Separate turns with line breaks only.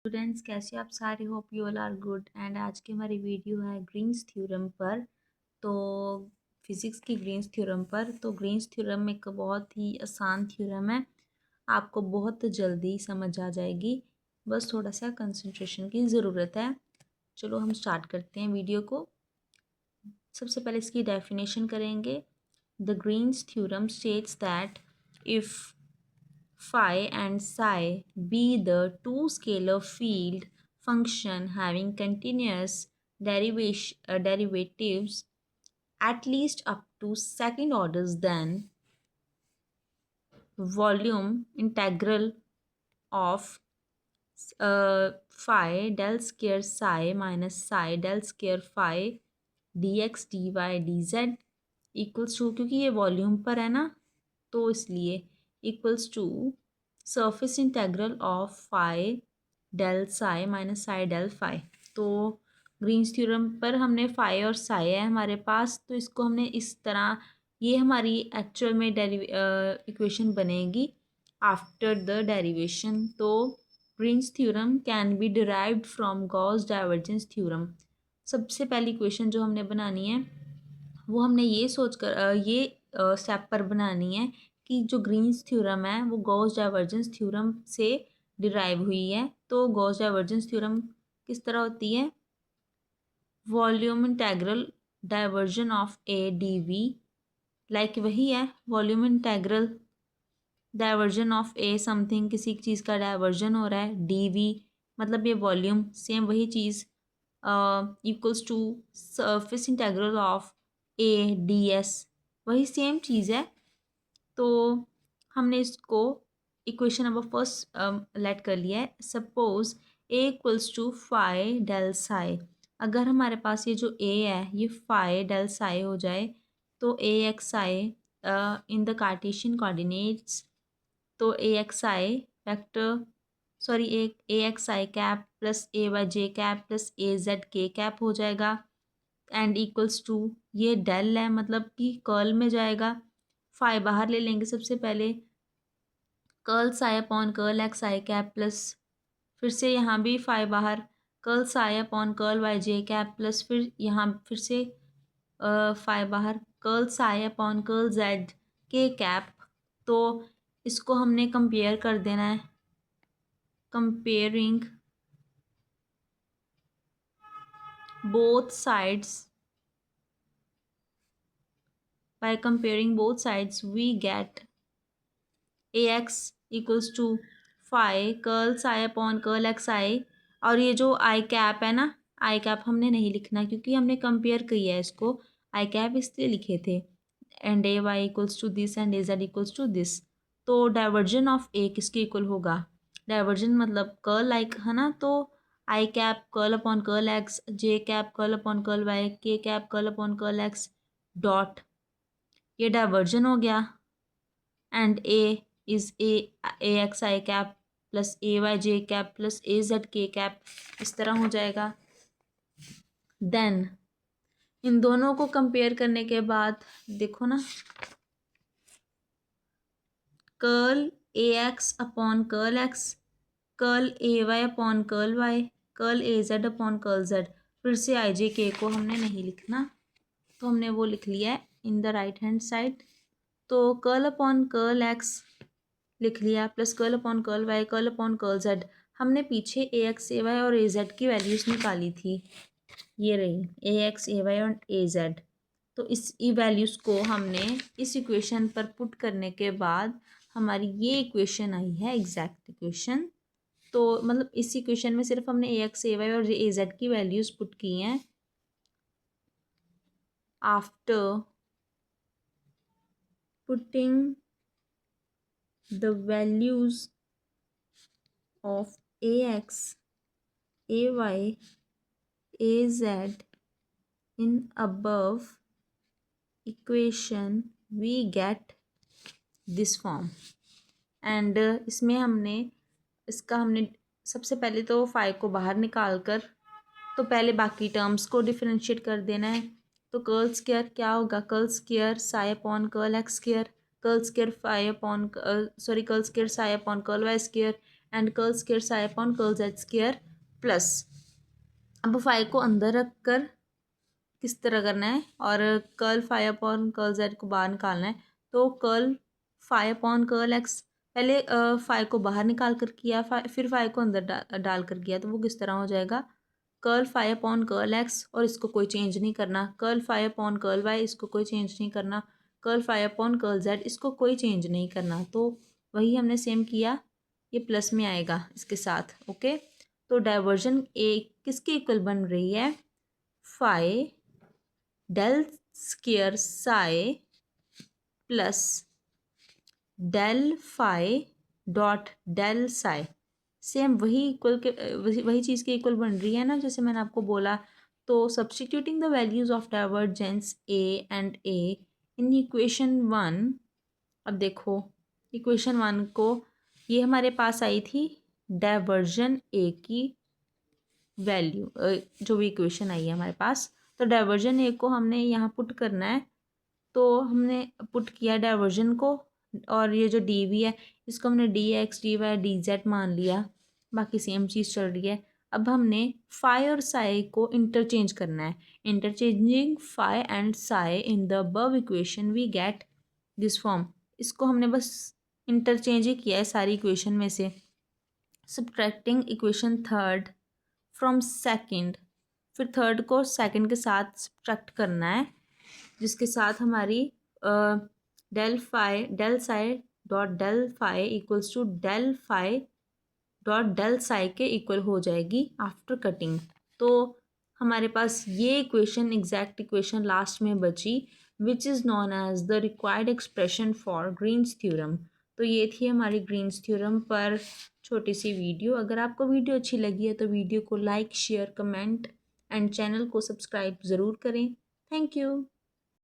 Students, कैसे आप सारे? Hope you all are good. And आज की हमारी वीडियो है ग्रीन्स थ्योरम पर। तो फिज़िक्स की ग्रीन्स थ्योरम पर। तो ग्रीन्स थ्योरम एक बहुत ही आसान थ्योरम है, आपको बहुत जल्दी समझ आ जाएगी, बस थोड़ा सा कंसंट्रेशन की ज़रूरत है। चलो हम स्टार्ट करते हैं वीडियो को। सबसे पहले इसकी डेफिनेशन करेंगे। The Green's theorem states that if phi and psi be the two scalar field function having continuous derivatives at least up to second orders, then volume integral of phi del square psi minus psi del square phi dx dy dz equals to, क्योंकि ये volume पर है ना तो इसलिए equals to surface integral of phi del psi minus psi del phi. तो Green's theorem पर हमने फाई और साई है हमारे पास, तो इसको हमने इस तरह, ये हमारी एक्चुअल में इक्वेशन बनेगी आफ्टर द डेरिवेशन। तो Green's theorem can be derived from Gauss divergence theorem. सबसे पहली इक्वेशन जो हमने बनानी है वो हमने ये सोच कर ये स्टेप पर बनानी है कि जो ग्रीन्स थ्योरम है वो गॉस डाइवर्जेंस थ्योरम से डिराइव हुई है। तो गॉस डाइवर्जेंस थ्योरम किस तरह होती है? Volume integral divergence of A D V, like वही है volume integral divergence of A something, किसी चीज़ का डाइवर्जन हो रहा है, डी वी मतलब ये वॉल्यूम, सेम वही चीज़ equals to surface integral of A D S, वही सेम चीज़ है। तो हमने इसको इक्वेशन नंबर फर्स्ट लेट कर लिया है। Suppose A equals to phi del psi. अगर हमारे पास ये जो ए है ये फाई डेल साई हो जाए तो A X I in the Cartesian coordinates, तो A X I vector sorry A X I cap plus A Y J cap plus A Z K cap हो जाएगा एंड इक्वल्स टू, ये del है मतलब कि कर्ल में जाएगा। Phi बाहर ले लेंगे सबसे पहले, curl psi upon curl X I cap plus फिर से यहाँ भी फाई बाहर, curl psi upon curl Y J cap plus फिर यहाँ फिर से फाई बाहर, curl psi upon curl Z K cap. तो इसको हमने कंपेयर कर देना है, comparing both sides, by comparing both sides we get ax equals to phi curl psi upon curl X I. और ये जो आई कैप है ना, आई कैप हमने नहीं लिखना क्योंकि हमने कंपेयर किया है इसको, आई कैप इसलिए लिखे थे। And A Y equals to this and A Z equals to this. तो डाइवर्जन ऑफ ए किसके इक्वल होगा? डाइवर्जन मतलब कर्ल लाइक है ना, तो I cap curl upon curl X, J cap curl upon curl Y, K cap curl upon curl X dot, ये divergence हो गया। And A is A X I cap plus A Y J cap plus A Z K cap, इस तरह हो जाएगा। Then in दोनों को compare करने के बाद देखो ना, curl A X upon curl X, curl A Y upon curl Y, curl A Z upon curl Z. फिर से आई जे के को हमने नहीं लिखना, तो हमने वो लिख लिया है in the right hand side. तो कर्ल अपॉन कर्ल एक्स लिख लिया plus curl upon curl Y, curl upon curl Z. हमने पीछे ए एक्स ए वाई और ए जेड की वैल्यूज़ निकाली थी, ये रही ए एक्स ए वाई और ए जेड। तो इस वैल्यूज़ को हमने इस इक्वेशन पर पुट करने के बाद हमारी ये इक्वेशन आई है, एग्जैक्ट इक्वेशन। तो मतलब इस इक्वेशन में सिर्फ हमने ए एक्स ए वाई और ए जेड की वैल्यूज़ पुट की हैं। After putting the values of ax, ay, az in above equation we get this form। And इसमें हमने सबसे पहले तो फाइव को बाहर निकाल कर, तो पहले बाकी टर्म्स को डिफरेंशिएट कर देना है। तो कर्ल स्क्वायर क्या होगा? Curl square psi upon curl X square, curl square phi upon curl square psi upon curl Y square and curl square psi upon curl Z square plus, अब five को अंदर रख कर किस तरह करना है, और curl five upon curl Z को बाहर निकालना है। तो curl five upon curl X, पहले फाइव को बाहर निकाल कर किया, फिर फाइव को अंदर डाल कर किया, तो वो किस तरह हो जाएगा, curl five upon curl X, और इसको कोई चेंज नहीं करना, curl five upon curl Y, इसको कोई चेंज नहीं करना, curl five upon curl Z, इसको कोई चेंज नहीं करना। तो वही हमने सेम किया, ये प्लस में आएगा इसके साथ। ओके, तो डाइवर्जन ए किसके इक्वल बन रही है, five del square psi plus del five dot del psi, same वही इक्वल के वही चीज़ के इक्वल बन रही है ना, जैसे मैंने आपको बोला। तो substituting the values of divergence A and A in equation one, अब देखो इक्वेशन वन को, ये हमारे पास आई थी डाइवर्जन ए की वैल्यू, जो भी इक्वेशन आई है हमारे पास, तो डाइवर्जन ए को हमने यहाँ पुट करना है। तो हमने पुट किया डाइवर्जन को, और ये जो डी वी है इसको हमने D X D Y D Z मान लिया, बाकी सेम चीज़ चल रही है। अब हमने फाई और साई को इंटरचेंज करना है, interchanging phi and psi in the above equation we get this form. इसको हमने बस इंटरचेंज ही किया है सारी इक्वेशन में से। Subtracting equation third from second, फिर थर्ड को सेकंड के साथ सब्ट्रैक्ट करना है, जिसके साथ हमारी del psi dot del phi equals to del phi dot del psi के इक्वल हो जाएगी आफ्टर कटिंग। तो हमारे पास ये इक्वेशन, एग्जैक्ट इक्वेशन लास्ट में बची, which is known as the required expression for Green's theorem. तो ये थी हमारी ग्रीन्स थ्योरम पर छोटी सी वीडियो। अगर आपको वीडियो अच्छी लगी है तो वीडियो को like share comment and channel को सब्सक्राइब ज़रूर करें। Thank you.